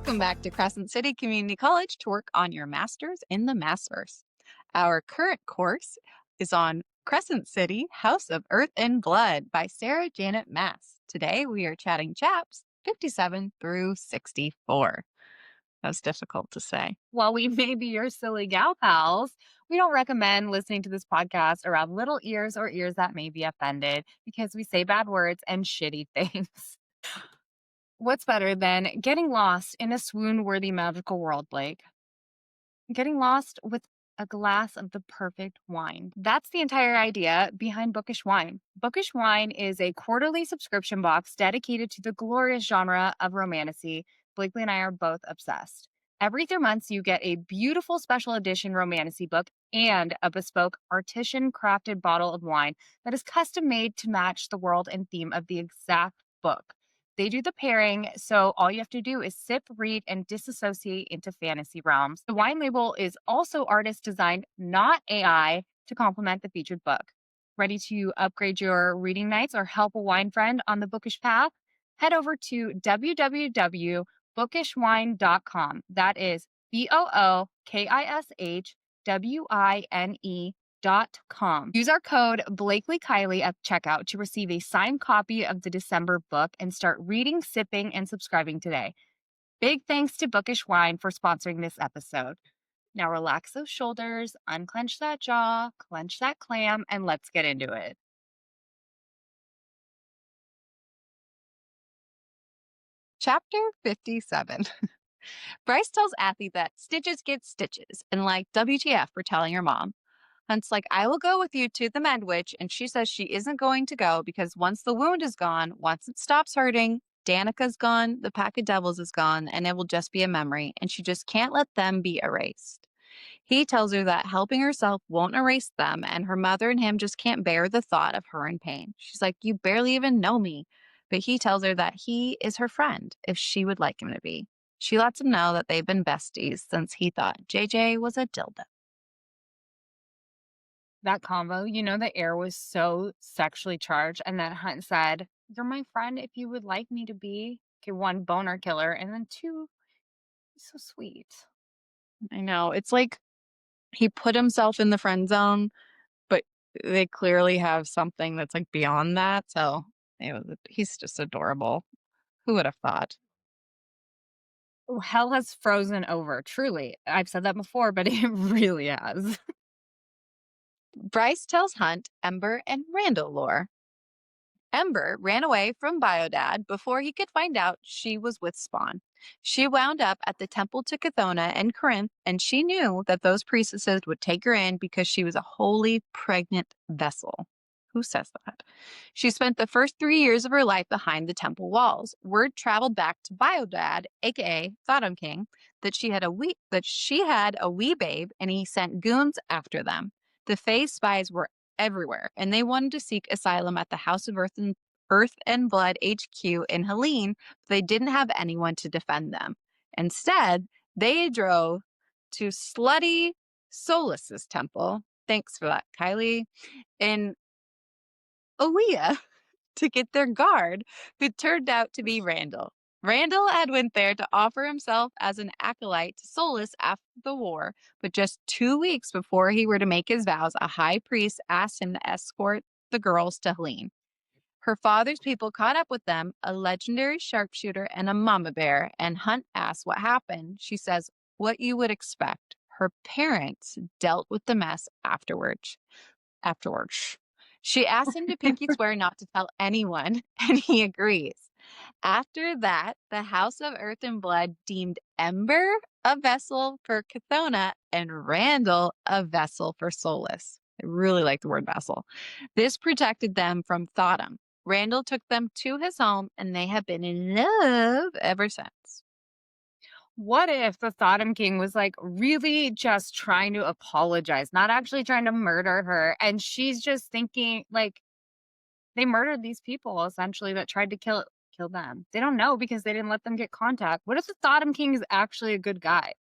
Welcome back to Crescent City Community College to work on your Master's in the Maasverse. Our current course is on Crescent City, House of Earth and Blood by Sarah Janet Maas. Today we are chatting chaps 57 through 64. That's difficult to say. While we may be your silly gal pals, we don't recommend listening to this podcast around little ears or ears that may be offended because we say bad words and shitty things. What's better than getting lost in a swoon worthy magical world, Blake? Getting lost with a glass of the perfect wine. That's the entire idea behind Bookish Wine. Bookish Wine is a quarterly subscription box dedicated to the glorious genre of romantasy. Blakely and I are both obsessed. Every 3 months, you get a beautiful special edition romantasy book and a bespoke artisan crafted bottle of wine that is custom made to match the world and theme of the exact book. They do the pairing, so all you have to do is sip, read, and disassociate into fantasy realms. The wine label is also artist designed, not AI, to complement the featured book. Ready to upgrade your reading nights or help a wine friend on the bookish path? Head over to www.bookishwine.com. That is BOOKISHWINE.com. Use our code BlakelyKylie at checkout to receive a signed copy of the December book and start reading, sipping, and subscribing today. Big thanks to Bookish Wine for sponsoring this episode. Now relax those shoulders, unclench that jaw, clench that clam, and let's get into it. Chapter 57. Bryce tells Athy that stitches get stitches and like WTF for telling her mom. Hunt's like, I will go with you to the med witch, and she says she isn't going to go because once the wound is gone, once it stops hurting, Danica's gone, the pack of devils is gone, and it will just be a memory, and she just can't let them be erased. He tells her that helping herself won't erase them, and her mother and him just can't bear the thought of her in pain. She's like, you barely even know me. But he tells her that he is her friend if she would like him to be. She lets him know that they've been besties since he thought JJ was a dildo. That combo, the air was so sexually charged, and then Hunt said, "You're my friend if you would like me to be." Okay, one, boner killer, and then two, so sweet. I know. It's like he put himself in the friend zone, but they clearly have something that's like beyond that. So he's just adorable. Who would have thought? Oh, hell has frozen over, truly. I've said that before, but it really has. Bryce tells Hunt, Ember, and Randall lore. Ember ran away from Biodad before he could find out she was with Spawn. She wound up at the temple to Chthona and Corinth, and she knew that those priestesses would take her in because she was a holy pregnant vessel. Who says that? She spent the first 3 years of her life behind the temple walls. Word traveled back to Biodad, aka Thotumn King, that she had a wee babe, and he sent goons after them. The Fae spies were everywhere, and they wanted to seek asylum at the House of Earth and Blood HQ in Helene, but they didn't have anyone to defend them. Instead, they drove to slutty Solus's temple. Thanks for that, Kylie. In HOEAB to get their guard, who turned out to be Randall. Randall had went there to offer himself as an acolyte to Solus after the war, but just 2 weeks before he were to make his vows, a high priest asked him to escort the girls to Helene. Her father's people caught up with them, a legendary sharpshooter and a mama bear, and Hunt asks what happened. She says, what you would expect. Her parents dealt with the mess afterwards. She asks him to pinky swear not to tell anyone, and he agrees. After that, the House of Earth and Blood deemed Ember a vessel for Chthona and Randall a vessel for Solus. I really like the word vessel. This protected them from Thotumn. Randall took them to his home, and they have been in love ever since. What if the Thotumn King was like really just trying to apologize, not actually trying to murder her? And she's just thinking like they murdered these people essentially that tried to kill them. They don't know because they didn't let them get contact. What if the Thotumn King is actually a good guy?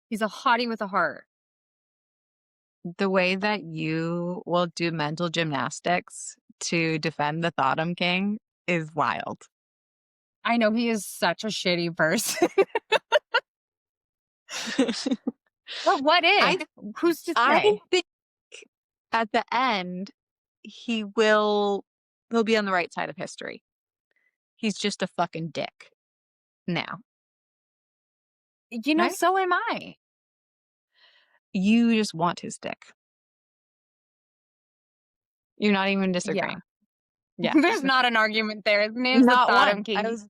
He's a hottie with a heart. The way that you will do mental gymnastics to defend the Thotumn King is wild. I know he is such a shitty person. But what I if? Who's to I say? think at the end he'll be on the right side of history. He's just a fucking dick now, You know, right? so am I. You just want his dick. You're not even Yeah. disagreeing. Yeah. There's not an argument there. His name's the Not Thotumn one. I King. was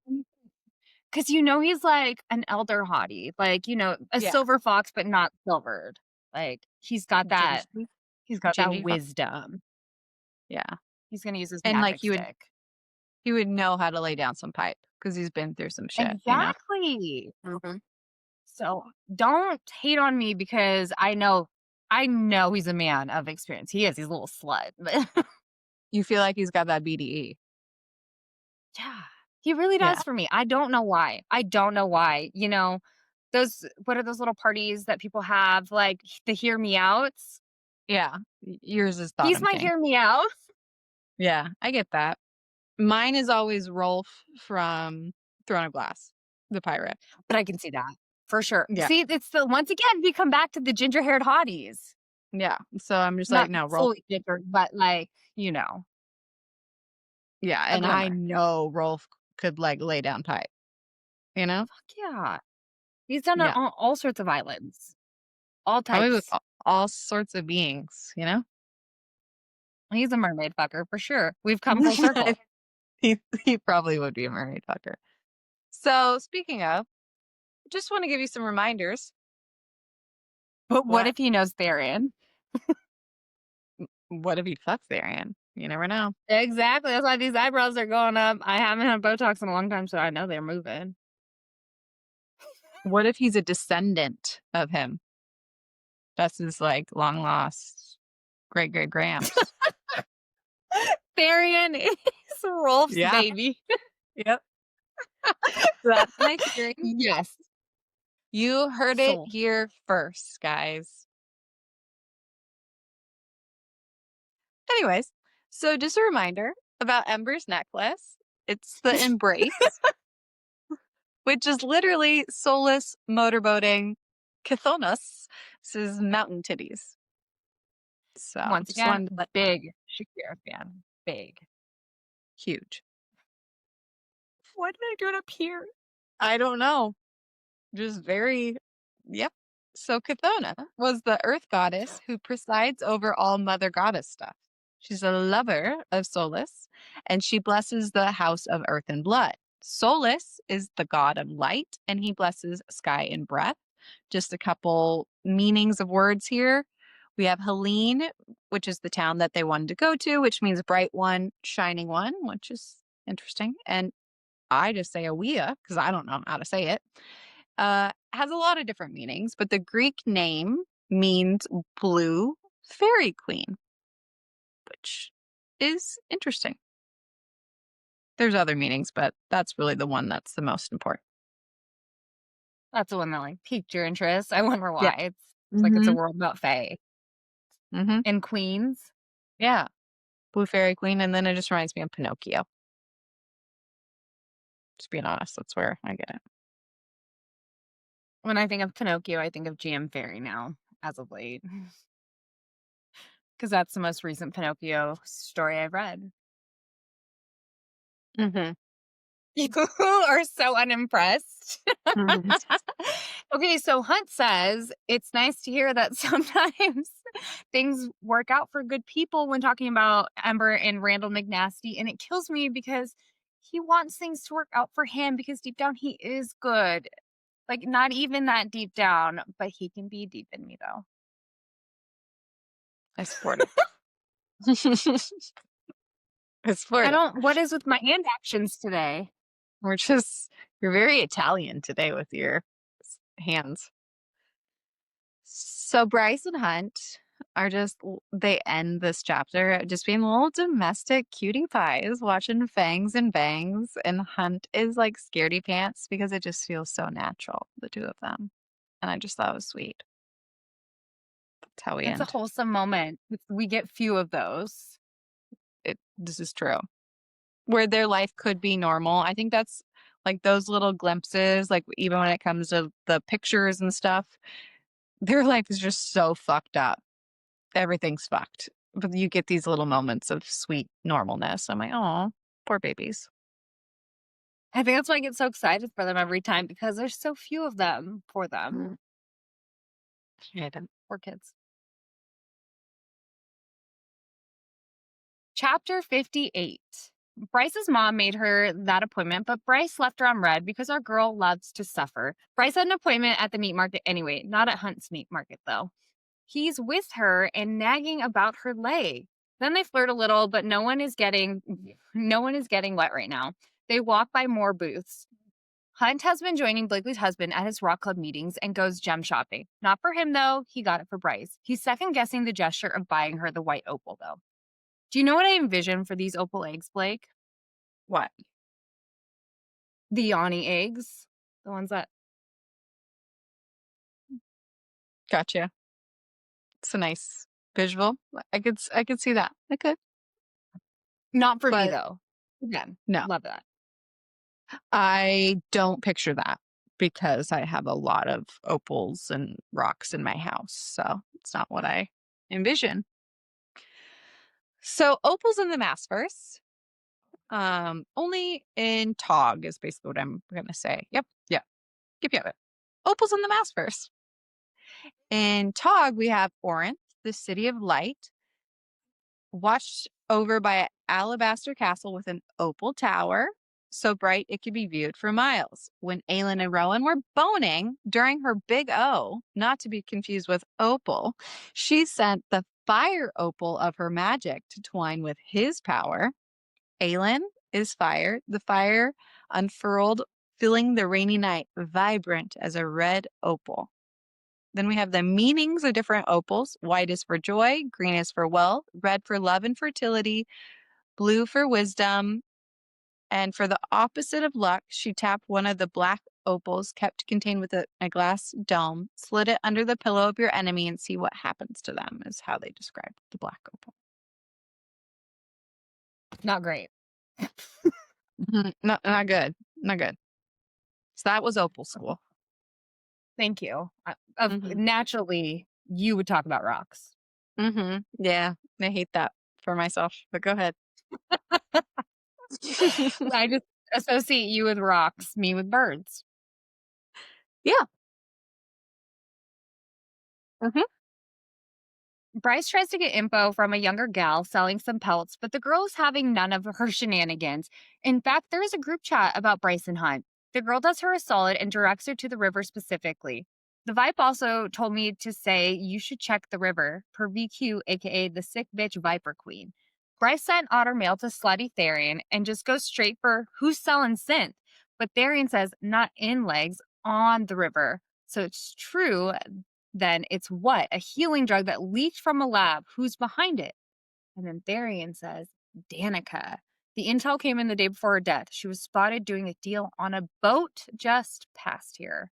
Because you know he's like an elder hottie, like, you know, a yeah. silver fox, but not silvered. Like Gingy. he's got that Gingy fuck. wisdom. Yeah. He's gonna use his And like magic stick. he would know how to lay down some pipe because he's been through some shit, you know? Exactly. Hmm. So don't hate on me because I know he's a man of experience. He is. He's a little slut, but You feel like he's got that BDE. yeah, he really Yeah. does for me. I don't know why. I don't know why. You know, those what are those little parties that people have, like the hear me outs? Yeah. Yours is He's Thotumn my King. hear me out, Yeah, I get that. Mine is always Rolf from Throne of Glass, the pirate. but I can see that for sure. Yeah. See, it's the once again we come back to the ginger haired hotties, Yeah. So I'm just like, not no, Rolf. fully ginger, but like you know, Yeah. a And I glimmer. know Rolf could like lay down pipe, you know? Fuck yeah, he's done Yeah. all sorts of islands, all Probably with types. all sorts of beings, you know? He's a mermaid fucker for sure. We've come full circle. He probably would be a mermaid fucker. So speaking of, just want to give you some reminders. But what What? if he knows Therian? What if he fucks Arian? You never know. Exactly. That's why these eyebrows are going up. I haven't had Botox in a long time, so I know they're moving. What if he's a descendant of him? That's his like long lost great great gramps. Therian is Rolf's Yeah. baby. Yep. That's my theory. Yes. You heard it Sold. here first, guys. Anyways, so just a reminder about Ember's necklace. It's the embrace, which is literally soulless motorboating Chithonos. This is mountain titties. So Once just again, wanted to let big Shakira fan. Big. huge. What did I do up here? I don't know. Just very, yep. So Chthona was the earth goddess who presides over all mother goddess stuff. She's a lover of Solus, and she blesses the house of earth and blood. Solus is the god of light, and he blesses sky and breath. Just a couple meanings of words here. We have Helene, which is the town that they wanted to go to, which means bright one, shining one, which is interesting. And I just say Awea because I don't know how to say it. Has a lot of different meanings, but the Greek name means blue fairy queen, which is interesting. There's other meanings, but that's really the one that's the most important. That's the one that like piqued your interest. I wonder Yeah. why. It's like it's a Mm-hmm. world about Fae Mm-hmm. and queens. Yeah. Blue fairy queen. And then it just reminds me of Pinocchio. Just being honest, that's where I get it. When I think of Pinocchio, I think of GM Fairy now, as of late. Because that's the most recent Pinocchio story I've read. Mm-hmm. You are so unimpressed. Mm-hmm. Okay, so Hunt says it's nice to hear that sometimes things work out for good people when talking about Ember and Randall McNasty. And it kills me because he wants things to work out for him because deep down he is good. Like, not even that deep down, but he can be deep in me, though. I support it. I support it. What is with my hand actions today? You're very Italian today with your hands. So Bryce and Hunt are they end this chapter just being little domestic cutie pies watching Fangs and Bangs, and Hunt is like scaredy pants because it just feels so natural, the two of them. And I just thought it was sweet. That's how we It's a end. wholesome moment. We get few of those. This is true. Where their life could be normal. I think that's Like those little glimpses, like even when it comes to the pictures and stuff, their life is just so fucked up. Everything's fucked. But you get these little moments of sweet normalness. I'm like, oh, poor babies. I think that's why I get so excited for them every time because there's so few of them for them. Mm. Yeah, I don't- Poor kids. Chapter 58. Bryce's mom made her that appointment, but Bryce left her on red because our girl loves to suffer. Bryce had an appointment at the meat market anyway, not at Hunt's meat market though. He's with her and nagging about her leg. Then they flirt a little, but no one is getting wet right now. They walk by more booths. Hunt has been joining Blakely's husband at his rock club meetings and goes gem shopping. Not for him though, he got it for Bryce. He's second guessing the gesture of buying her the white opal though. Do you know what I envision for these opal eggs, Blake? What? The Yanni eggs. The ones that Gotcha. It's a nice visual. I could see that. I could. not for me But though. Again, no, love that. I don't picture that because I have a lot of opals and rocks in my house. So it's not what I envision. So opals in the Maasverse, only in Tog is basically what I'm gonna say. Yep, yep, yep. Opals in the Maasverse. In Tog, we have Orinth, the city of light, watched over by an alabaster castle with an opal tower, so bright it could be viewed for miles. When Aelin and Rowan were boning during her big O, not to be confused with opal, she sent the fire opal of her magic to twine with his power. Aelin is fire. The fire unfurled, filling the rainy night, vibrant as a red opal. Then we have the meanings of different opals. White is for joy, green is for wealth, red for love and fertility, blue for wisdom. And for the opposite of luck, she tapped one of the black opals kept contained with a glass dome, slid it under the pillow of your enemy, and see what happens to them, is how they described the black opal. Not great. Not good. Not good. So that was opal school. Thank you. Mm-hmm. Naturally, you would talk about rocks. Mm-hmm. Yeah, I hate that for myself, but go ahead. I just associate you with rocks, me with birds. Yeah. Mm-hmm. Bryce tries to get info from a younger gal selling some pelts, but the girl is having none of her shenanigans. In fact, there is a group chat about Bryce and Hunt. The girl does her a solid and directs her to the river specifically. The Vipe also told me to say you should check the river, per VQ, aka the sick bitch Viper Queen. Bryce sent Otter mail to Slutty Therian and just goes straight for who's selling synth. But Therian says not in legs, on the river. So it's true. Then it's what? A healing drug that leaked from a lab. Who's behind it? And then Therian says, Danica. The intel came in the day before her death. She was spotted doing a deal on a boat just past here.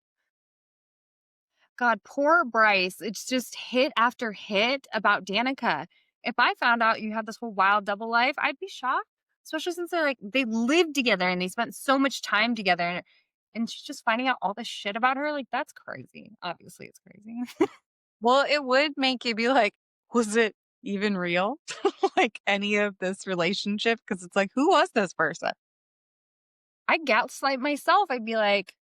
God, poor Bryce. It's just hit after hit about Danica. If I found out you had this whole wild double life, I'd be shocked. Especially since they lived together and they spent so much time together. And she's just finding out all this shit about her. Like, that's crazy. Obviously, it's crazy. Well, it would make you be like, was it even real? Like any of this relationship? Because it's like, who was this person? I gaslight myself. I'd be like,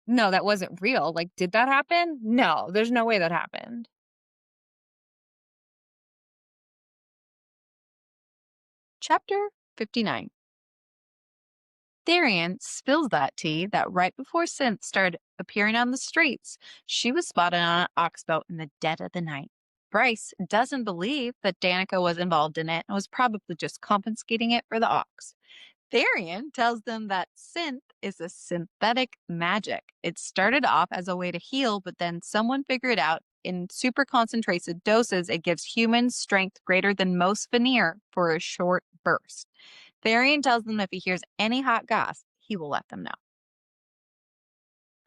no, that wasn't real. Like, did that happen? No, there's no way that happened. Chapter 59. Therian spills that tea that right before Synth started appearing on the streets, she was spotted on an ox boat in the dead of the night. Bryce doesn't believe that Danica was involved in it and was probably just confiscating it for the ox. Therian tells them that synth is a synthetic magic. It started off as a way to heal, but then someone figured out in super concentrated doses, it gives humans strength greater than most veneer for a short burst. Therian tells them if he hears any hot gas, he will let them know.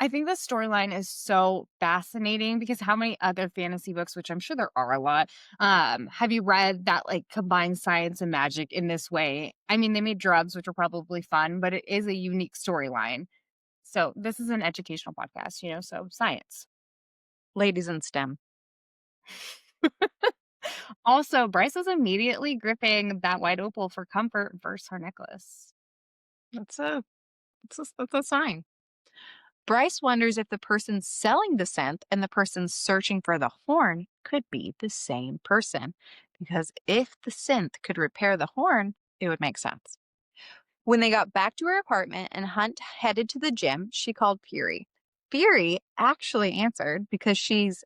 I think the storyline is so fascinating because how many other fantasy books, which I'm sure there are a lot, have you read that like combine science and magic in this way? I mean, they made drugs, which are probably fun, but it is a unique storyline. So this is an educational podcast, so science. Ladies in STEM. Also, Bryce was immediately gripping that white opal for comfort versus her necklace. That's a that's a sign. Bryce wonders if the person selling the scent and the person searching for the horn could be the same person. Because if the synth could repair the horn, it would make sense. When they got back to her apartment and Hunt headed to the gym, she called Fury. Fury actually answered because she's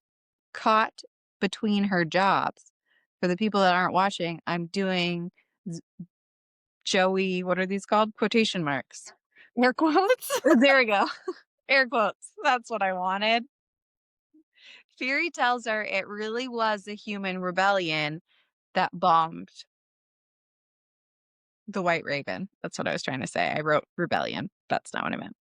caught between her jobs. For the people that aren't watching, I'm doing Joey, what are these called? Quotation marks. Air quotes. There we go. Air quotes. That's what I wanted. Fury tells her it really was the human rebellion that bombed the White Raven. That's what I was trying to say. I wrote rebellion. That's not what I meant.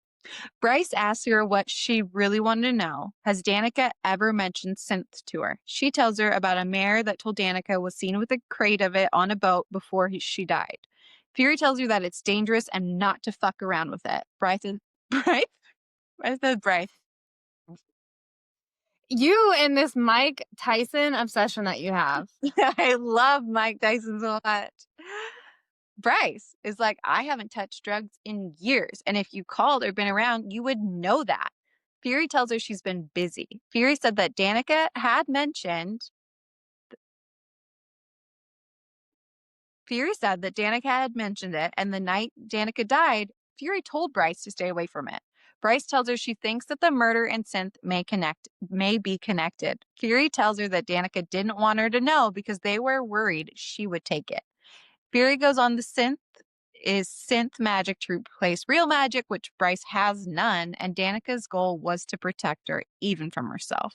Bryce asks her what she really wanted to know. Has Danica ever mentioned synth to her? She tells her about a mare that told Danica was seen with a crate of it on a boat before she died. Fury tells her that it's dangerous and not to fuck around with it. Bryce is Bryce? I said Bryce. You and this Mike Tyson obsession that you have. I love Mike Tyson so much. Bryce is like, I haven't touched drugs in years. And if you called or been around, you would know that. Fury tells her she's been busy. Fury said that Danica had mentioned. Fury said that Danica had mentioned it, and the night Danica died, Fury told Bryce to stay away from it. Bryce tells her she thinks that the murder and synth may be connected. Fury tells her that Danica didn't want her to know because they were worried she would take it. Fury goes on the synth magic to replace real magic, which Bryce has none, and Danica's goal was to protect her, even from herself.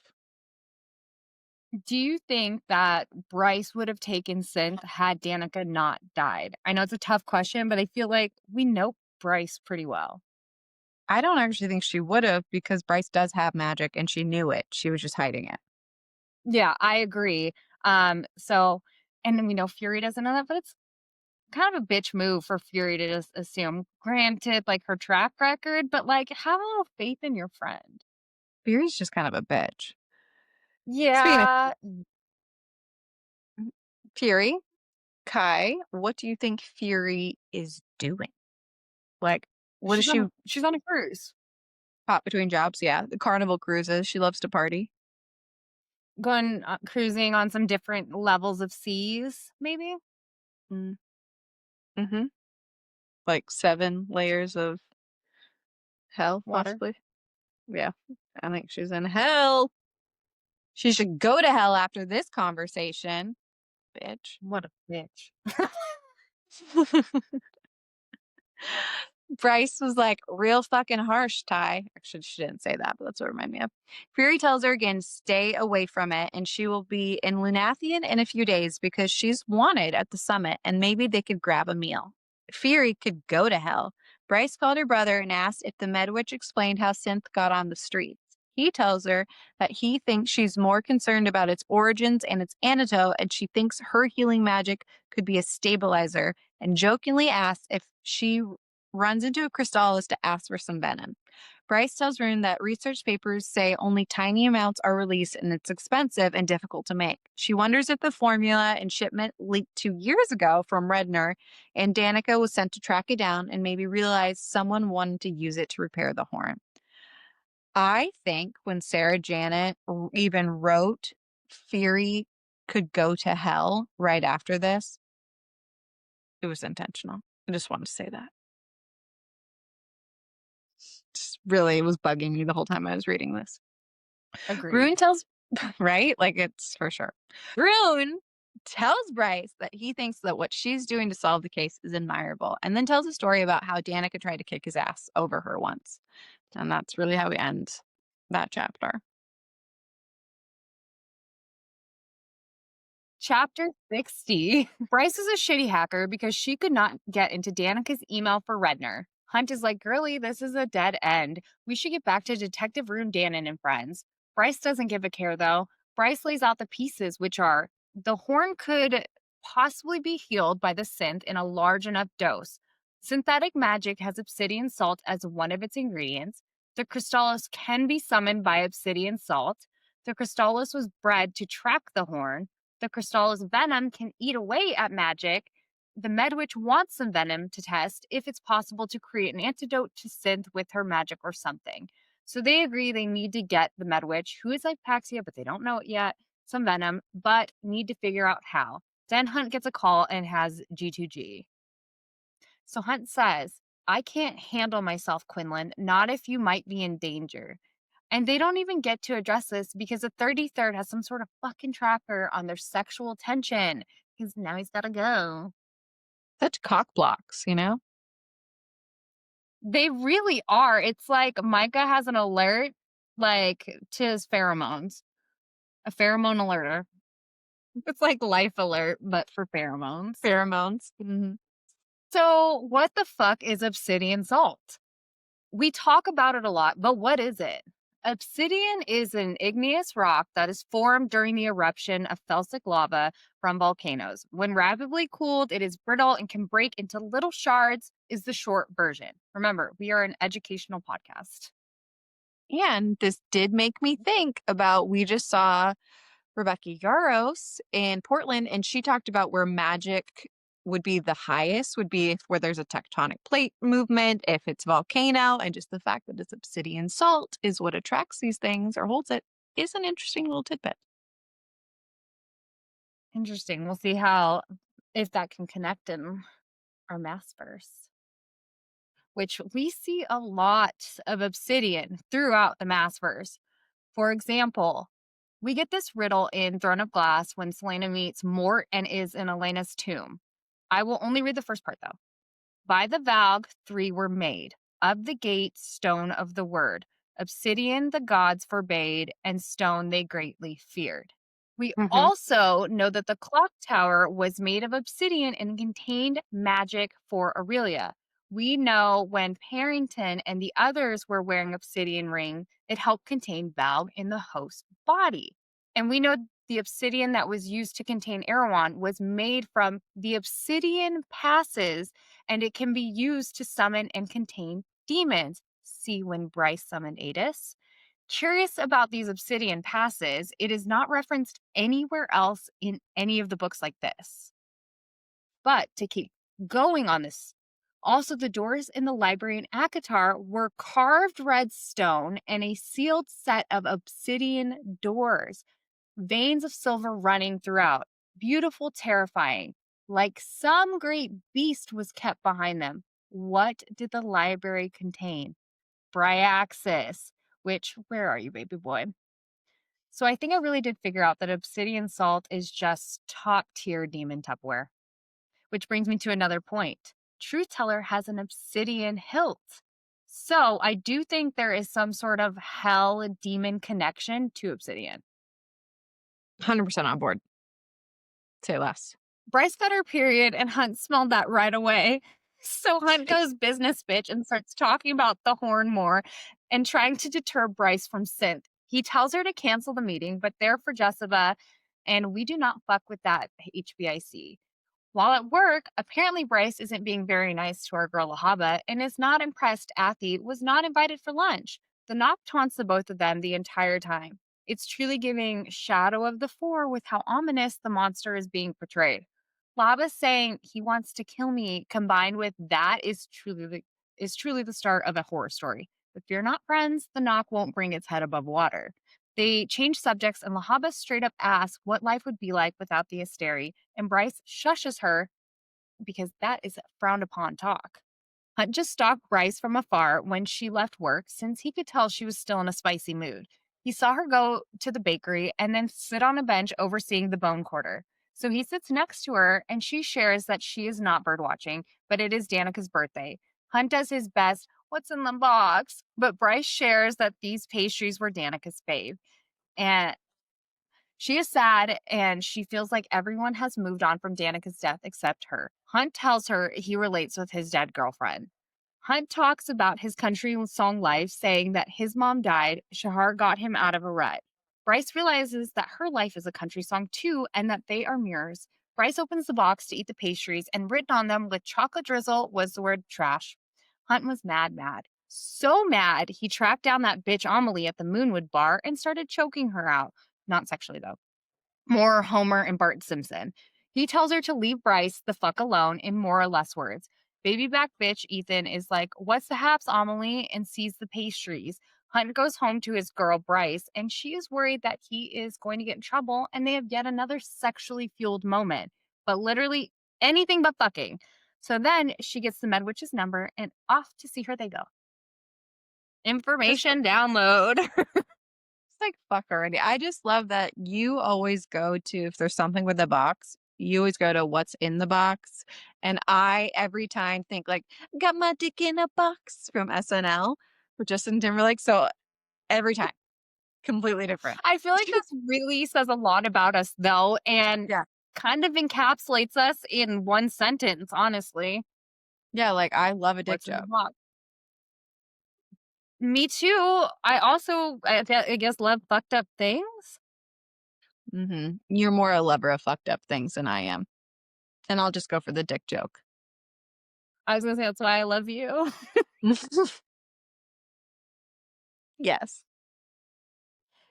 Do you think that Bryce would have taken synth had Danica not died? I know it's a tough question, but I feel like we know Bryce pretty well. I don't actually think she would have because Bryce does have magic and she knew it. She was just hiding it. Yeah, I agree. And then we know Fury doesn't know that, but it's kind of a bitch move for Fury to just assume. Granted, like her track record, but like have a little faith in your friend. Fury's just kind of a bitch. Speaking of Yeah, Fury, Kai, what do you think Fury is doing? Like, what does she she's on a cruise. hop between jobs? Yeah, the carnival cruises. She loves to party. Going cruising on some different levels of seas, maybe? Mm. Mm-hmm. Like 7 layers of hell, Water. possibly. Yeah, I think she's in hell. She should go to hell after this conversation, bitch. What a bitch. Bryce was like, real fucking harsh, Ty. Actually, she didn't say that, but that's what reminded me of. Fury tells her again, stay away from it, and she will be in Lunathian in a few days because she's wanted at the summit, and maybe they could grab a meal. Fury could go to hell. Bryce called her brother and asked if the Medwitch explained how Synth got on the streets. He tells her that he thinks she's more concerned about its origins and its antidote, and she thinks her healing magic could be a stabilizer, and jokingly asks if she runs into a crystallis to ask for some venom. Bryce tells Rune that research papers say only tiny amounts are released and it's expensive and difficult to make. She wonders if the formula and shipment leaked 2 years ago from Redner and Danica was sent to track it down and maybe realized someone wanted to use it to repair the horn. I think when Sarah Janet even wrote Fury could go to hell right after this, it was intentional. I just wanted to say that. Just really, it was bugging me the whole time I was reading this. Agreed. Rune tells, right? Like it's for sure. Rune tells Bryce that he thinks that what she's doing to solve the case is admirable, and then tells a story about how Danica tried to kick his ass over her once. And that's really how we end that chapter. Chapter 60. Bryce is a shitty hacker because she could not get into Danica's email for Redner. Hunt is like, girly, this is a dead end. We should get back to Detective Rune Dannon and friends. Bryce doesn't give a care, though. Bryce lays out the pieces, which are the horn could possibly be healed by the synth in a large enough dose. Synthetic magic has obsidian salt as one of its ingredients. The crystallis can be summoned by obsidian salt. The crystallis was bred to track the horn. The crystallis venom can eat away at magic. The Medwitch wants some venom to test if it's possible to create an antidote to synth with her magic or something. So they agree they need to get the Medwitch, who is Hypaxia, but they don't know it yet, some venom, but need to figure out how. Then Hunt gets a call and has G2G. So Hunt says, I can't handle myself, Quinlan, not if you might be in danger. And they don't even get to address this because the 33rd has some sort of fucking tracker on their sexual tension. Because now he's gotta go. Such cock blocks, you know? They really are. It's like Micah has an alert, like, to his pheromones. A pheromone alerter. It's like life alert, but for pheromones. Pheromones. Mhm. So, what the fuck is obsidian salt? We talk about it a lot, but what is it? Obsidian is an igneous rock that is formed during the eruption of felsic lava from volcanoes. When rapidly cooled, it is brittle and can break into little shards, is the short version. Remember, we are an educational podcast. And this did make me think about we just saw Rebecca Yaros in Portland, and she talked about where magic would be the highest, would be if where there's a tectonic plate movement, if it's volcano, and just the fact that it's obsidian salt is what attracts these things or holds it is an interesting little tidbit. Interesting. We'll see how, if that can connect in our Maasverse, which we see a lot of obsidian throughout the Maasverse. For example, we get this riddle in Throne of Glass when Selena meets Mort and is in Elena's tomb. I will only read the first part though. By the Valg, 3 were made. Of the gate, stone of the word. Obsidian the gods forbade, and stone they greatly feared. We Hmm. also know that the clock tower was made of obsidian and contained magic for Aurelia. We know when Parrington and the others were wearing obsidian ring, it helped contain Valg in the host body. And we know the obsidian that was used to contain Erewhon was made from the obsidian passes, and it can be used to summon and contain demons. See when Bryce summoned Adis. Curious about these obsidian passes, it is not referenced anywhere else in any of the books like this. But to keep going on this, also the doors in the library in ACOTAR were carved red stone and a sealed set of obsidian doors, veins of silver running throughout. Beautiful, terrifying. Like some great beast was kept behind them. What did the library contain? Bryaxis, which, where are you, baby boy? So I think I really did figure out that obsidian salt is just top tier demon Tupperware. Which brings me to another point. Truth Teller has an obsidian hilt. So I do think there is some sort of hell demon connection to obsidian. 100% on board. Say less. Bryce got her period, and Hunt smelled that right away. So Hunt goes business bitch and starts talking about the horn more and trying to deter Bryce from synth. He tells her to cancel the meeting, but they're for Jessica, and we do not fuck with that HBIC. While at work, apparently Bryce isn't being very nice to our girl Lahaba and is not impressed Athi was not invited for lunch. The Noct taunts the both of them the entire time. It's truly giving Shadow of the Four with how ominous the monster is being portrayed. Lava saying he wants to kill me combined with that is truly the start of a horror story. If you're not friends, the Noct won't bring its head above water. They change subjects, and Lahaba straight up asks what life would be like without the Asteri, and Bryce shushes her because that is frowned upon talk. Hunt just stalked Bryce from afar when she left work since he could tell she was still in a spicy mood. He saw her go to the bakery and then sit on a bench overseeing the bone quarter. So he sits next to her and she shares that she is not birdwatching, but it is Danica's birthday. Hunt does his best, what's in the box? But Bryce shares that these pastries were Danica's fave. And she is sad and she feels like everyone has moved on from Danica's death except her. Hunt tells her he relates with his dead girlfriend. Hunt talks about his country song life, saying that his mom died. Shahar got him out of a rut. Bryce realizes that her life is a country song too, and that they are mirrors. Bryce opens the box to eat the pastries, and written on them with chocolate drizzle was the word trash. Hunt was mad. So mad, he tracked down that bitch Amelie at the Moonwood bar and started choking her out. Not sexually, though. More Homer and Bart Simpson. He tells her to leave Bryce the fuck alone in more or less words. Baby back bitch Ethan is like, "What's the haps, Amelie?" and sees the pastries. Hunt goes home to his girl Bryce, and she is worried that he is going to get in trouble, and they have yet another sexually fueled moment. But literally anything but fucking. So then she gets the Medwitch's number, and off to see her they go. Just Information download. like fuck already. I just love that you always go to, if there's something with a box, you always go to what's in the box. And I every time think like, got my dick in a box from SNL for Justin Timberlake. So every time, completely different. I feel like this really says a lot about us, though, and Yeah. kind of encapsulates us in one sentence, honestly. Yeah, like I love a dick What's in the joke. box? Me too. I also, I guess, love fucked up things. You're more a lover of fucked up things than I am. And I'll just go for the dick joke. I was going to say, that's why I love you. Yes.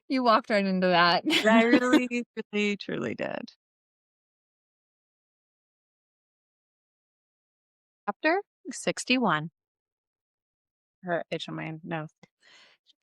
You walked right into that. I really, really, truly did. Chapter 61. Her itch on my nose.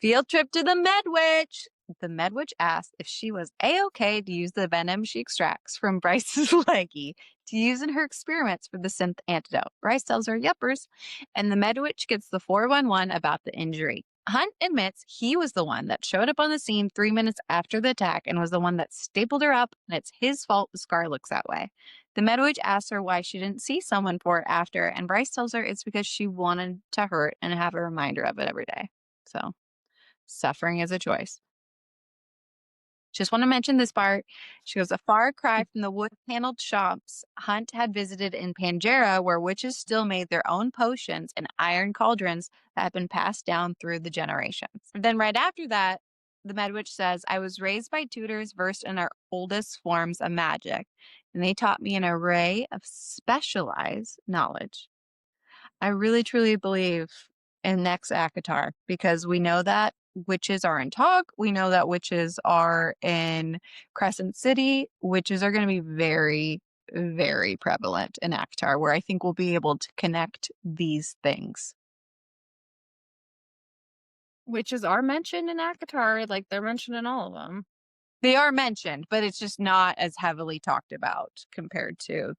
Field trip to the Medwitch. The Medwitch asked if she was A-okay to use the venom she extracts from Bryce's leggy to use in her experiments for the synth antidote. Bryce tells her yuppers, and the Medwitch gets the 411 about the injury. Hunt admits he was the one that showed up on the scene 3 minutes after the attack and was the one that stapled her up, and it's his fault the scar looks that way. The Medwitch asks her why she didn't see someone for it after, and Bryce tells her it's because she wanted to hurt and have a reminder of it every day. So, suffering is a choice. Just want to mention this part. She goes, a far cry from the wood paneled shops Hunt had visited in Pangera, where witches still made their own potions and iron cauldrons that have been passed down through the generations. Then, right after that, the Medwitch says, I was raised by tutors versed in our oldest forms of magic, and they taught me an array of specialized knowledge. I really truly believe in next ACOTAR because we know that witches are in Tog. We know that witches are in Crescent City. Witches are going to be very, very prevalent in ACOTAR, where I think we'll be able to connect these things. Witches are mentioned in ACOTAR, like they're mentioned in all of them. They are mentioned, but it's just not as heavily talked about compared to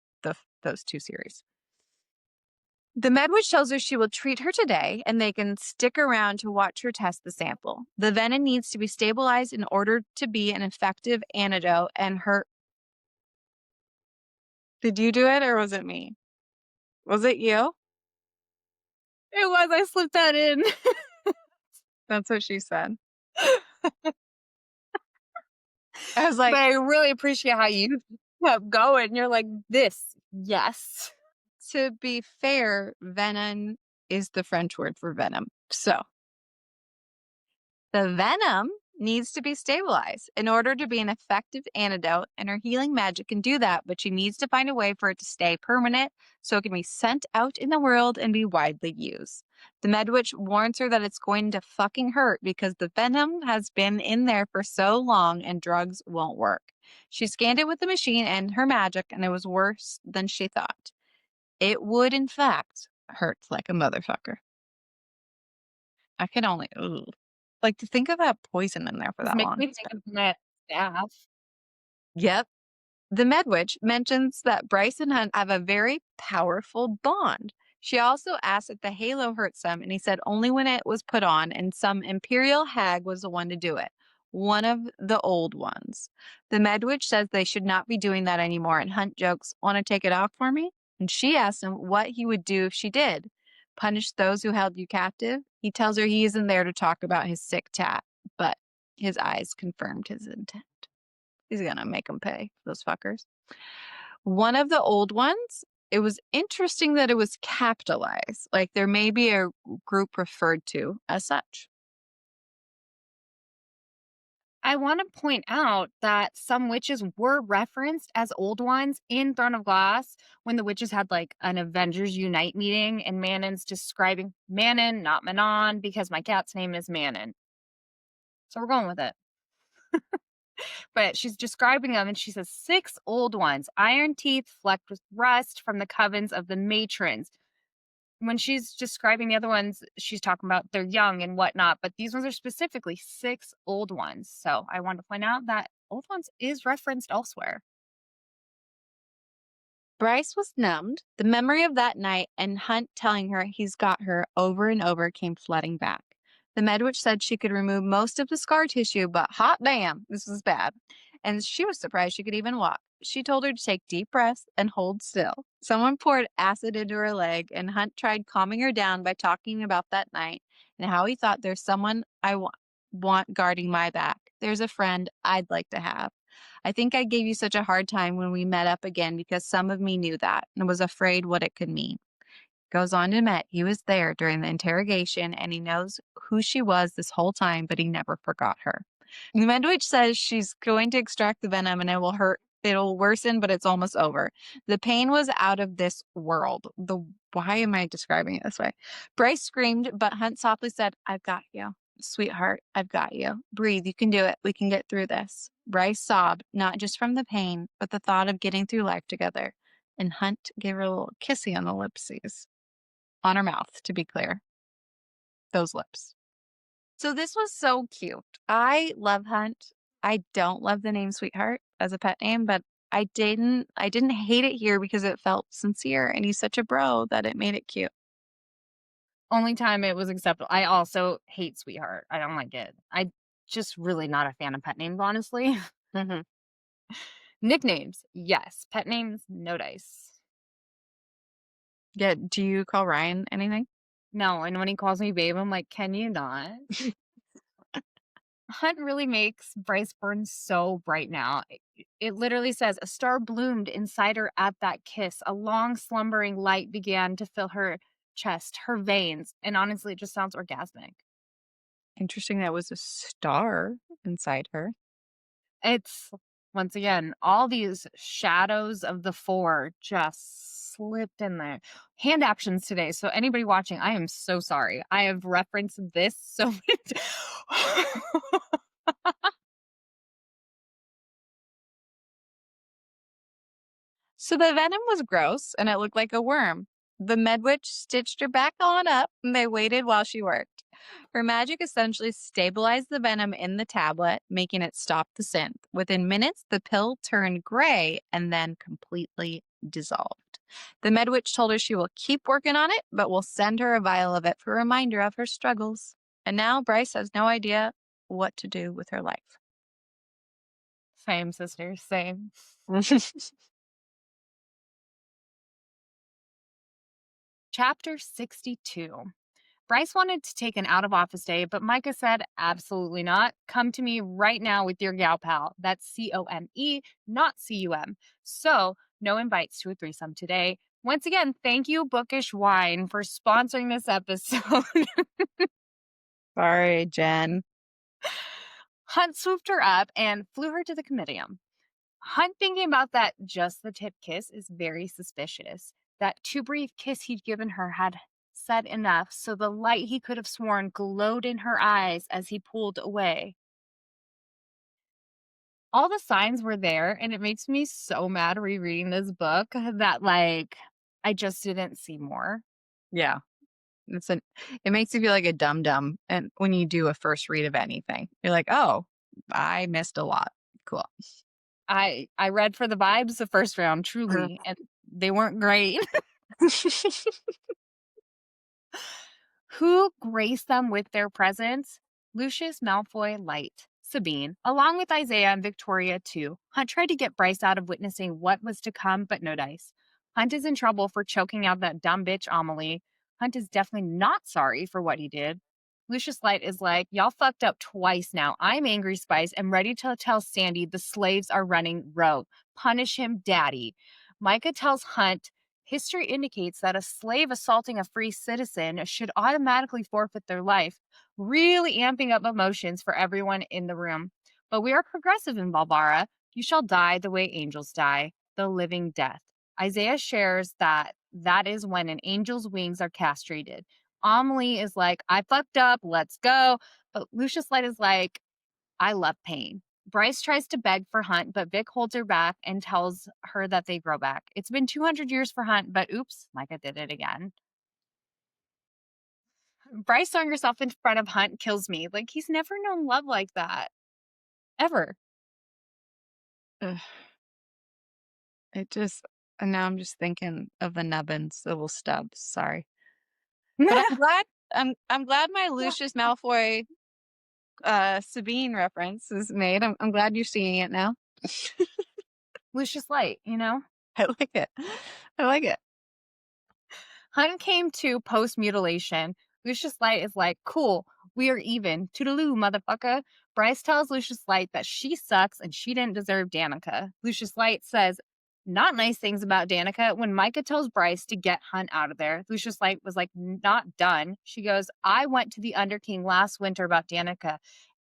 those two series. The Medwitch tells her she will treat her today and they can stick around to watch her test the sample. The venom needs to be stabilized in order to be an effective antidote and her. Did you do it or was it me? Was it you? It was, I slipped that in. That's what she said. I was But like, I really appreciate how you kept going. You're like, this, yes. to be fair, venom is the French word for venom. So the venom needs to be stabilized in order to be an effective antidote, and her healing magic can do that, but she needs to find a way for it to stay permanent so it can be sent out in the world and be widely used. The Medwitch warns her that it's going to fucking hurt because the venom has been in there for so long and drugs won't work. She scanned it with the machine and her magic, and it was worse than she thought. It would, in fact, hurt like a motherfucker. I can only, ugh. Like to think of that poison in there for This that makes long. me think of that staff. Yep. The Medwitch mentions that Bryce and Hunt have a very powerful bond. She also asked if the halo hurt some, and he said only when it was put on, and some imperial hag was the one to do it. One of the old ones. The Medwitch says they should not be doing that anymore, and Hunt jokes, want to take it off for me? And she asks him what he would do if she did. Punish those who held you captive? He tells her he isn't there to talk about his sick tat, but his eyes confirmed his intent. He's gonna make them pay, those fuckers. One of the old ones it was interesting that it was capitalized. Like there may be a group referred to as such. I want to point out that some witches were referenced as old ones in Throne of Glass when the witches had like an Avengers Unite meeting and Manon's describing Manon, not Manon, because my cat's name is Manon. So we're going with it. But she's describing them and she says 6 old ones, iron teeth flecked with rust from the covens of the matrons. When she's describing the other ones, she's talking about they're young and whatnot, but these ones are specifically 6 old ones. So I want to point out that old ones is referenced elsewhere. Bryce was numbed. The memory of that night and Hunt telling her he's got her over and over came flooding back. The Medwitch said she could remove most of the scar tissue, but hot damn, this was bad. And she was surprised she could even walk. She told her to take deep breaths and hold still. Someone poured acid into her leg, and Hunt tried calming her down by talking about that night and how he thought there's someone want guarding my back. There's a friend I'd like to have. I think I gave you such a hard time when we met up again because some of me knew that and was afraid what it could mean. Goes on to admit he was there during the interrogation and he knows who she was this whole time, but he never forgot her. The Medwitch says she's going to extract the venom and it will hurt. It'll worsen, but it's almost over. The pain was out of this world. Why am I describing it this way? Bryce screamed, but Hunt softly said, I've got you. Sweetheart, I've got you. Breathe. You can do it. We can get through this. Bryce sobbed, not just from the pain, but the thought of getting through life together. And Hunt gave her a little kissy on the lipsies. On her mouth, to be clear. Those lips. So this was so cute. I love Hunt. I don't love the name Sweetheart as a pet name, but I didn't hate it here because it felt sincere and he's such a bro that it made it cute. Only time it was acceptable. I also hate Sweetheart. I don't like it. I just really not a fan of pet names, honestly. Mm-hmm. Nicknames, yes. Pet names, no dice. Yeah. Do you call Ryan anything? No, and when he calls me babe, I'm like, can you not? Hunt really makes Bryce burn so bright now. It literally says a star bloomed inside her at that kiss. A long slumbering light began to fill her chest, her veins, and honestly, it just sounds orgasmic. Interesting that was a star inside her. It's once again, all these shadows of the 4 just slipped in there. Hand actions today. So anybody watching, I am so sorry. I have referenced this so many So the venom was gross and it looked like a worm. The Medwitch stitched her back on up and they waited while she worked. Her magic essentially stabilized the venom in the tablet, making it stop the synth. Within minutes, the pill turned gray and then completely dissolved. The Medwitch told her she will keep working on it, but will send her a vial of it for a reminder of her struggles. And now Bryce has no idea what to do with her life. Same, sisters, same. Chapter 62. Bryce wanted to take an out of office day, but Micah said, absolutely not. Come to me right now with your gal pal. That's COME, not CUM. So, no invites to a threesome today. Once again, thank you, Bookish Wine, for sponsoring this episode. Sorry, Jen. Hunt swooped her up and flew her to the comitium. Hunt thinking about that just the tip kiss is very suspicious. That too brief kiss he'd given her had said enough, so the light he could have sworn glowed in her eyes as he pulled away. All the signs were there, and it makes me so mad rereading this book that, like, I just didn't see more. Yeah. It makes you feel like a dum-dum and when you do a first read of anything. You're like, oh, I missed a lot. Cool. I read for the vibes the first round, truly, and they weren't great. Who graced them with their presence? Lucius Malfoy Light, Sabine, along with Isaiah and Victoria too. Hunt tried to get Bryce out of witnessing what was to come, but no dice. Hunt is in trouble for choking out that dumb bitch Amelie. Hunt is definitely not sorry for what he did. Lucius Light is like, y'all fucked up twice now. I'm Angry Spice and ready to tell Sandy the slaves are running rogue. Punish him, daddy. Micah tells Hunt History indicates that a slave assaulting a free citizen should automatically forfeit their life, really amping up emotions for everyone in the room. But we are progressive in Balbara. You shall die the way angels die, the living death. Isaiah shares that that is when an angel's wings are castrated. Amelie is like, I fucked up, let's go. But Lucius Light is like, I love pain. Bryce tries to beg for Hunt, but Vic holds her back and tells her that they grow back. It's been 200 years for Hunt, but oops, Micah did it again. Bryce throwing herself in front of Hunt kills me. Like, he's never known love like that. Ever. Ugh, it just, and now I'm just thinking of the nubbins, the little stubs. Sorry. But I'm glad my Lucius Malfoy Sabine reference is made. I'm glad you're seeing it now. Lucius Light, you know? I like it. I like it. Hunt came to post mutilation. Lucius Light is like, cool, we are even. Toodaloo, motherfucker. Bryce tells Lucius Light that she sucks and she didn't deserve Danica. Lucius Light says not nice things about Danica when Micah tells Bryce to get Hunt out of there. Lucius Light was like, not done. She goes, I went to the Underking last winter about Danica.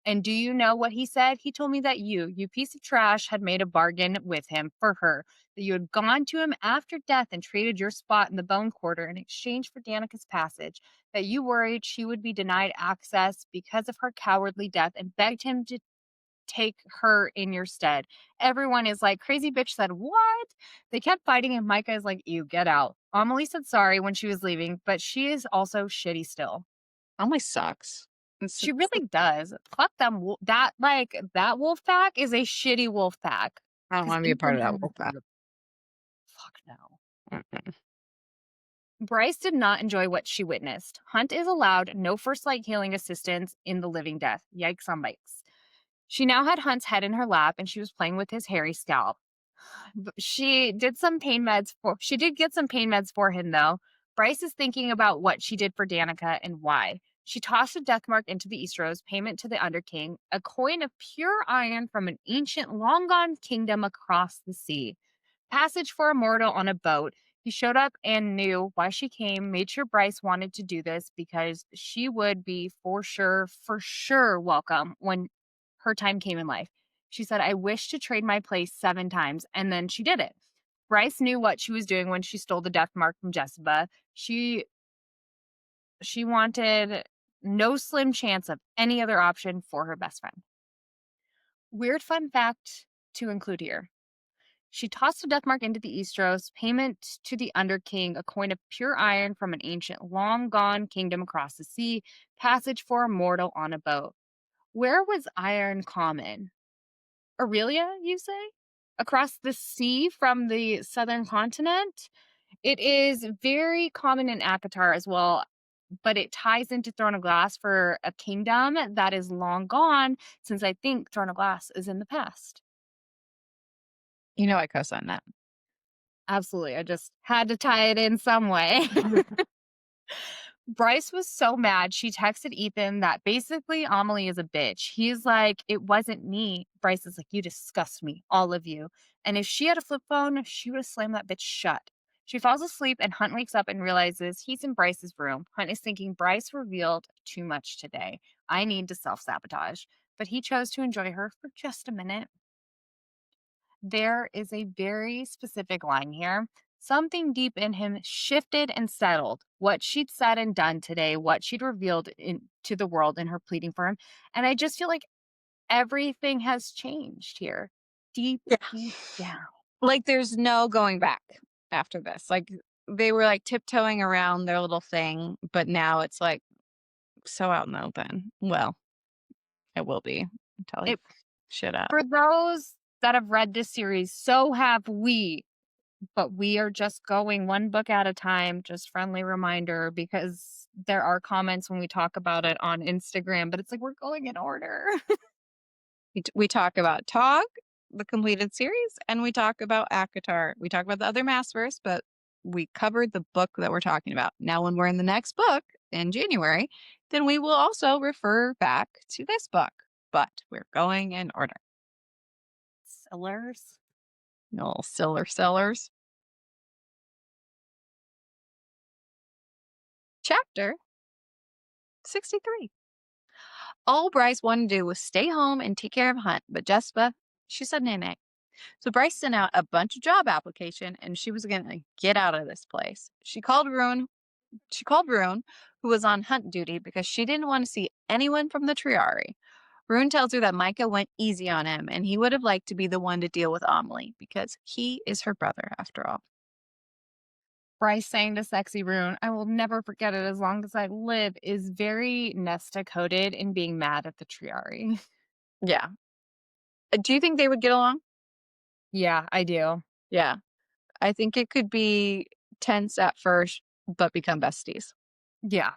And do you know what he said? He told me that you piece of trash, had made a bargain with him for her, that you had gone to him after death and traded your spot in the bone quarter in exchange for Danica's passage, that you worried she would be denied access because of her cowardly death and begged him to take her in your stead. Everyone is like, crazy bitch said, what? They kept fighting, and Micah is like, you get out. Amelie said sorry when she was leaving, but she is also shitty still. Almost sucks. She really does. Fuck them. That wolf pack is a shitty wolf pack. I don't want to be a part of that wolf pack. Fuck no. Mm-mm. Bryce did not enjoy what she witnessed. Hunt is allowed no first light healing assistance in the living death. Yikes on bikes. She now had Hunt's head in her lap and she was playing with his hairy scalp. She did get some pain meds for him though. Bryce is thinking about what she did for Danica and why. She tossed a death mark into the East Rose, payment to the Underking, a coin of pure iron from an ancient long gone kingdom across the sea. Passage for a mortal on a boat. He showed up and knew why she came, made sure Bryce wanted to do this because she would be for sure welcome when her time came in life. She said, I wish to trade my place 7 times, and then she did it. Bryce knew what she was doing when she stole the death mark from Jessica. She wanted no slim chance of any other option for her best friend. Weird fun fact to include here. She tossed a death mark into the Eastros, payment to the Underking, a coin of pure iron from an ancient, long gone kingdom across the sea, passage for a mortal on a boat. Where was iron common? Aurelia, you say? Across the sea from the southern continent? It is very common in ACOTAR as well, but it ties into Throne of Glass for a kingdom that is long gone, since I think Throne of Glass is in the past. You know I co-sign that. Absolutely. I just had to tie it in some way. Bryce was so mad. She texted Ethan that basically Amelie is a bitch. He's like, it wasn't me. Bryce is like, you disgust me, all of you. And if she had a flip phone, she would have slammed that bitch shut. She falls asleep and Hunt wakes up and realizes he's in Bryce's room. Hunt is thinking Bryce revealed too much today. I need to self-sabotage. But he chose to enjoy her for just a minute. There is a very specific line here. Something deep in him shifted and settled. What she'd said and done today, what she'd revealed to the world in her pleading for him. And I just feel like everything has changed here. Deep, Yeah. deep down. Like there's no going back after this. Like they were like tiptoeing around their little thing, but now it's like so out in the open. Well, it will be until he It, shit up. for those that have read this series, so have we. But we are just going one book at a time. Just friendly reminder, because there are comments when we talk about it on Instagram, but it's like we're going in order. We talk about Tog, the completed series, and we talk about ACOTAR. We talk about the other Maasverse, but we covered the book that we're talking about. Now, when we're in the next book in January, then we will also refer back to this book, but we're going in order. Sellers. No siller sellers. Chapter 63. All Bryce wanted to do was stay home and take care of Hunt, but Jessica, she said nay nay. So Bryce sent out a bunch of job application and she was gonna get out of this place. She called Rune, who was on hunt duty because she didn't want to see anyone from the Triari. Rune tells her that Micah went easy on him and he would have liked to be the one to deal with Amelie because he is her brother after all. Bryce saying to Sexy Rune, I will never forget it as long as I live, is very Nesta coded in being mad at the Triari. Yeah. Do you think they would get along? Yeah, I do. Yeah. I think it could be tense at first, but become besties. Yeah.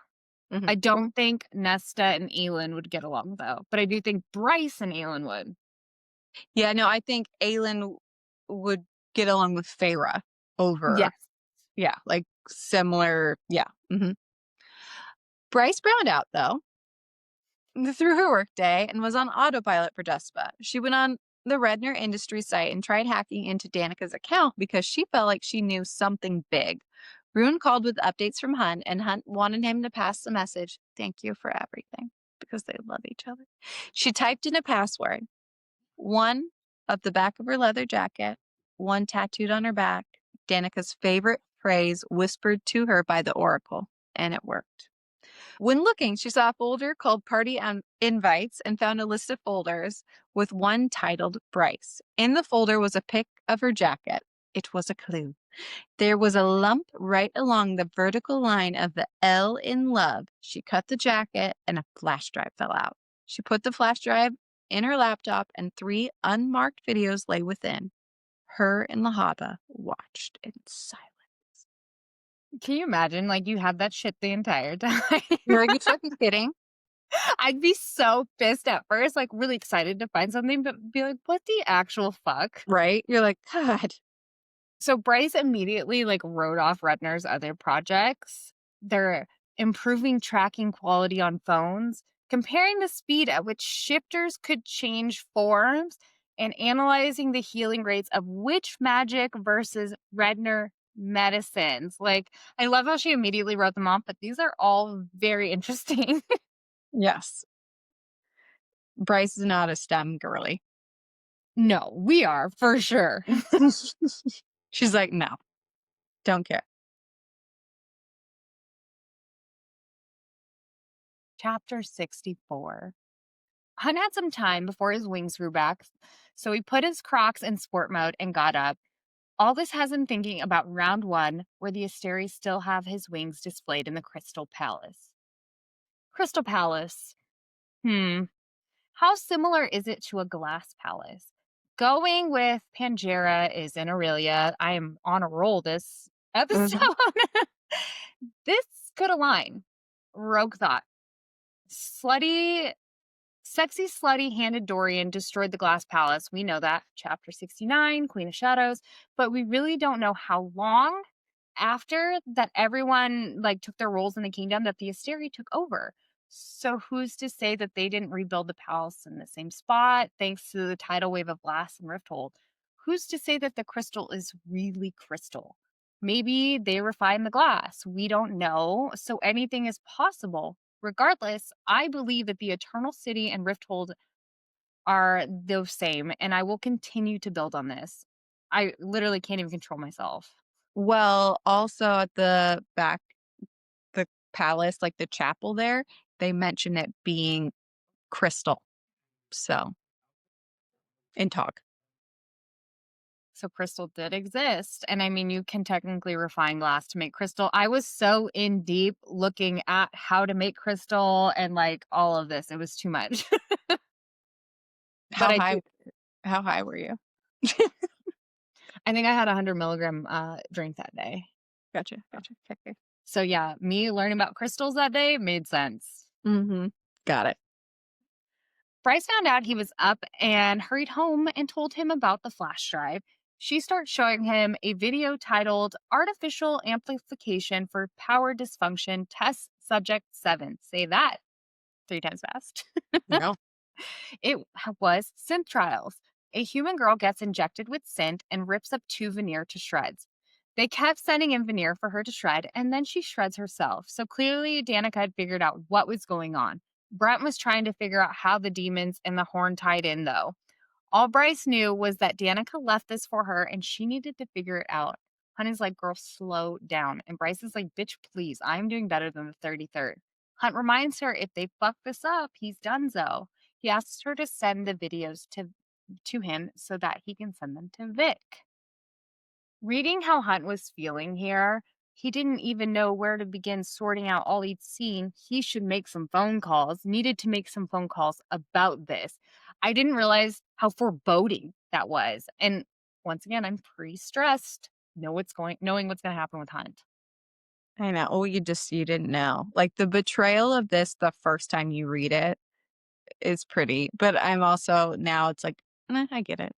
Hmm. I don't think Nesta and Aelin would get along though, but I do think Bryce and Aelin would. Yeah, no, I think Aelin would get along with Feyre over, Yes. yeah, like similar, yeah. Bryce browned out though through her workday and was on autopilot for Despa. She went on the Redner Industries site and tried hacking into Danica's account because she felt like she knew something big. Rune called with updates from Hunt, and Hunt wanted him to pass the message, thank you for everything, because they love each other. She typed in a password, one of the back of her leather jacket, one tattooed on her back, Danica's favorite phrase whispered to her by the Oracle, and it worked. When looking, she saw a folder called Party Invites and found a list of folders with one titled Bryce. In the folder was a pic of her jacket. It was a clue. There was a lump right along the vertical line of the L in love. She cut the jacket and a flash drive fell out. She put the flash drive in her laptop and 3 unmarked videos lay within. Her and Lahaba watched in silence. Can you imagine? Like you had that shit the entire time. You're like, you fucking kidding? I'd be so pissed at first, like really excited to find something, but be like, what the actual fuck? Right? You're like, God. So Bryce immediately like wrote off Redner's other projects. They're improving tracking quality on phones, comparing the speed at which shifters could change forms, and analyzing the healing rates of witch magic versus Redner medicines. Like, I love how she immediately wrote them off, but these are all very interesting. Yes. Bryce is not a STEM girly. No, we are for sure. She's like, no, don't care. Chapter 64. Hunt had some time before his wings grew back, so he put his Crocs in sport mode and got up. All this has him thinking about round 1, where the Asteris still have his wings displayed in the Crystal Palace. Crystal Palace. How similar is it to a glass palace? Going with Pangera is in Aurelia. I am on a roll this episode. Mhm. This could align. Rogue thought. Slutty Sexy Slutty handed Dorian destroyed the Glass Palace. We know that. Chapter 69, Queen of Shadows. But we really don't know how long after that everyone like took their roles in the kingdom that the Asteri took over. So who's to say that they didn't rebuild the palace in the same spot thanks to the tidal wave of glass and Rifthold? Who's to say that the crystal is really crystal? Maybe they refined the glass. We don't know. So anything is possible. Regardless, I believe that the Eternal City and Rifthold are the same, and I will continue to build on this. I literally can't even control myself. Well, also at the back, the palace, like the chapel there, they mention it being crystal. So, in talk. So crystal did exist. And I mean, you can technically refine glass to make crystal. I was so in deep looking at how to make crystal and like all of this. It was too much. But How I high do. how high were you? I think I had a 100 milligram drink that day. Gotcha. Okay. So yeah, me learning about crystals that day made sense. Mm-hmm. Got it. Bryce found out he was up and hurried home and told him about the flash drive. She starts showing him a video titled Artificial Amplification for Power Dysfunction Test Subject 7. Say that 3 times fast. No. It was synth trials. A human girl gets injected with synth and rips up 2 veneer to shreds. They kept sending in veneer for her to shred, and then she shreds herself. So clearly, Danica had figured out what was going on. Brent was trying to figure out how the demons and the horn tied in, though. All Bryce knew was that Danica left this for her, and she needed to figure it out. Hunt is like, girl, slow down. And Bryce is like, bitch, please, I'm doing better than the 33rd. Hunt reminds her if they fuck this up, he's donezo. He asks her to send the videos to him so that he can send them to Vic. Reading how Hunt was feeling here, he didn't even know where to begin sorting out all he'd seen. He should make some phone calls, needed to make some phone calls about this. I didn't realize how foreboding that was. And once again, I'm pretty stressed knowing what's going to happen with Hunt. I know. Oh, you didn't know. Like the betrayal of this the first time you read it is pretty, but I'm also now it's like, I get it.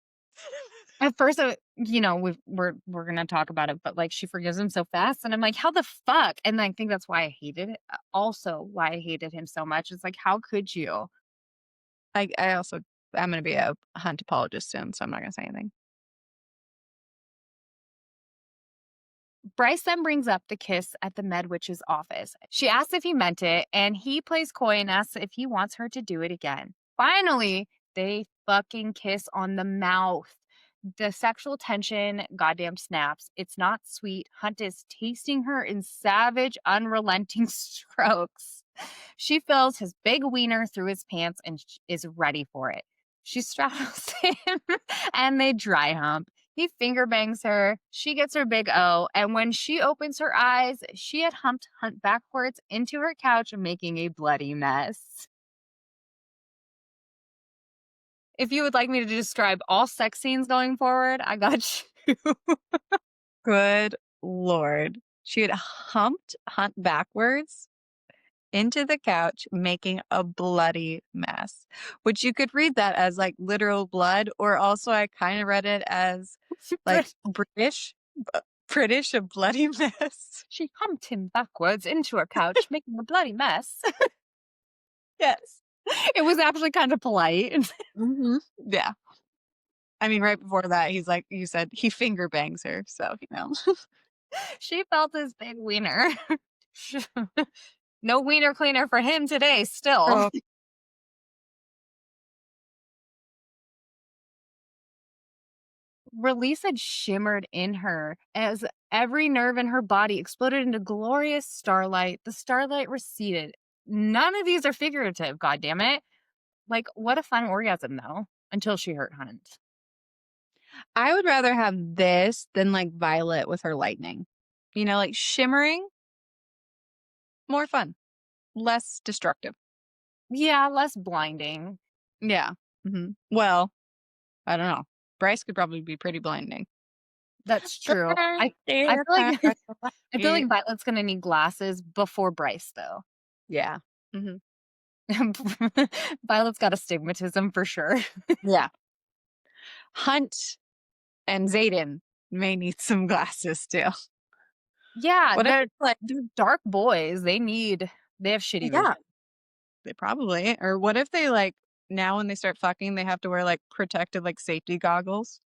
At first, we're gonna talk about it, but like she forgives him so fast, and I'm like, how the fuck? And I think that's why I hated it. Also, why I hated him so much. It's like, how could you? I also I'm gonna be a Hunt apologist soon, so I'm not gonna say anything. Bryce then brings up the kiss at the Med Witch's office. She asks if he meant it, and he plays coy and asks if he wants her to do it again. Finally, they fucking kiss on the mouth. The sexual tension goddamn snaps. It's not sweet. Hunt is tasting her in savage, unrelenting strokes. She fills his big wiener through his pants and is ready for it. She straddles him and they dry hump. He finger bangs her. She gets her big O. And when she opens her eyes, she had humped Hunt backwards into her couch, making a bloody mess. If you would like me to describe all sex scenes going forward, I got you. Good Lord. She had humped Hunt backwards into the couch, making a bloody mess. Which you could read that as like literal blood, or also I kind of read it as like British, a bloody mess. She humped him backwards into her couch, making a bloody mess. Yes. It was actually kind of polite. Mm-hmm. Yeah. I mean, right before that, he's like, you said he finger bangs her. So, She felt his big wiener. No wiener cleaner for him today, still. Oh. Release had shimmered in her as every nerve in her body exploded into glorious starlight. The starlight receded. None of these are figurative, goddammit. Like, what a fun orgasm, though, until she hurt Hunt. I would rather have this than like Violet with her lightning. Like shimmering, more fun, less destructive. Yeah, less blinding. Yeah. Well, I don't know. Bryce could probably be pretty blinding. That's true. I feel like I feel like Violet's gonna need glasses before Bryce, though. Yeah. Violet's got astigmatism for sure. Yeah. Hunt and Zayden may need some glasses too. Yeah, What if they're dark boys. They have shitty vision. They probably. Or what if they like now when they start fucking, they have to wear like protective like safety goggles?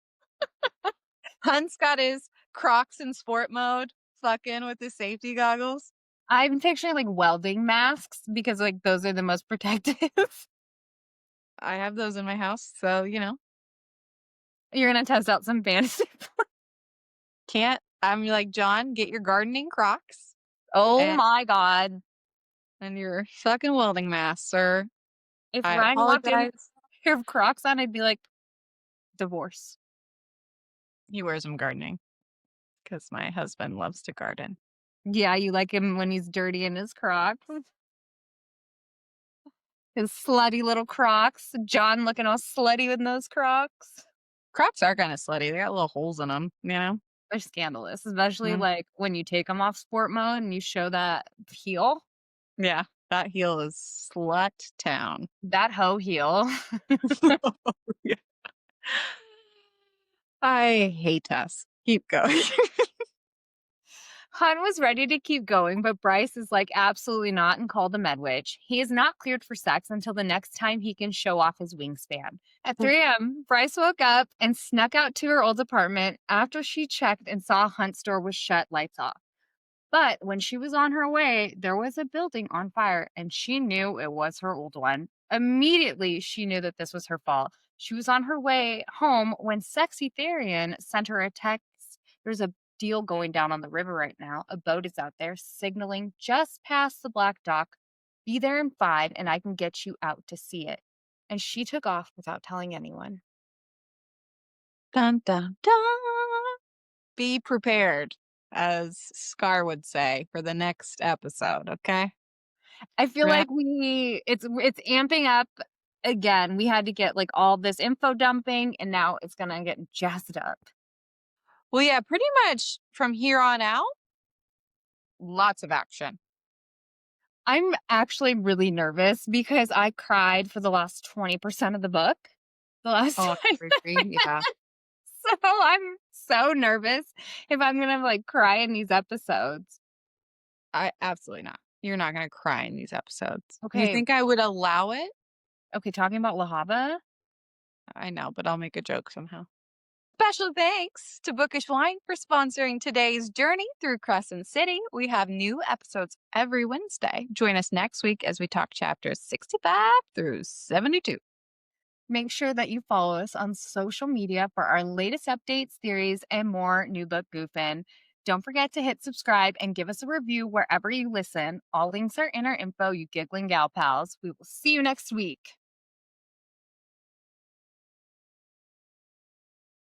Hunt's got his Crocs in sport mode, fucking with his safety goggles. I'm picturing like welding masks because like those are the most protective. I have those in my house, so You're gonna test out some fantasy. Can't. I'm like, John, get your gardening Crocs Oh my god! and your fucking welding mask, sir. If I Ryan walked in with apologize. a pair of Crocs on, I'd be like, divorce. He wears them gardening because my husband loves to garden. Yeah, you like him when he's dirty in his Crocs. His slutty little Crocs. John looking all slutty with those Crocs. Crocs are kind of slutty. They got little holes in them, They're scandalous, especially like when you take them off sport mode and you show that heel. Yeah, that heel is slut town. That hoe heel. Yeah. I hate us. Keep going. Hun was ready to keep going, but Bryce is like, absolutely not, and called a med witch. He is not cleared for sex until the next time he can show off his wingspan. At 3 a.m., Bryce woke up and snuck out to her old apartment after she checked and saw Hunt's door was shut, lights off. But when she was on her way, there was a building on fire, and she knew it was her old one. Immediately, she knew that this was her fault. She was on her way home when Sexy Therian sent her a text. There's a deal going down on the river right now. A boat is out there signaling just past the black dock. Be there in 5, and I can get you out to see it. And she took off without telling anyone. Dun, dun, dun. Be prepared, as Scar would say, for the next episode, okay? I feel Right. like it's amping up again. We had to get like all this info dumping, and now it's gonna get jazzed up. Well, yeah, pretty much from here on out, lots of action. I'm actually really nervous because I cried for the last 20% of the book the last Oh, time. I agree. Yeah. So I'm so nervous if I'm gonna like cry in these episodes. I absolutely not. You're not going to cry in these episodes. You Okay, think I would allow it? okay, talking about Lahava. I know, but I'll make a joke somehow. Special thanks to Bookish Wine for sponsoring today's journey through Crescent City. We have new episodes every Wednesday. Join us next week as we talk chapters 65 through 72. Make sure that you follow us on social media for our latest updates, theories, and more new book goofing. Don't forget to hit subscribe and give us a review wherever you listen. All links are in our info, you giggling gal pals. We will see you next week.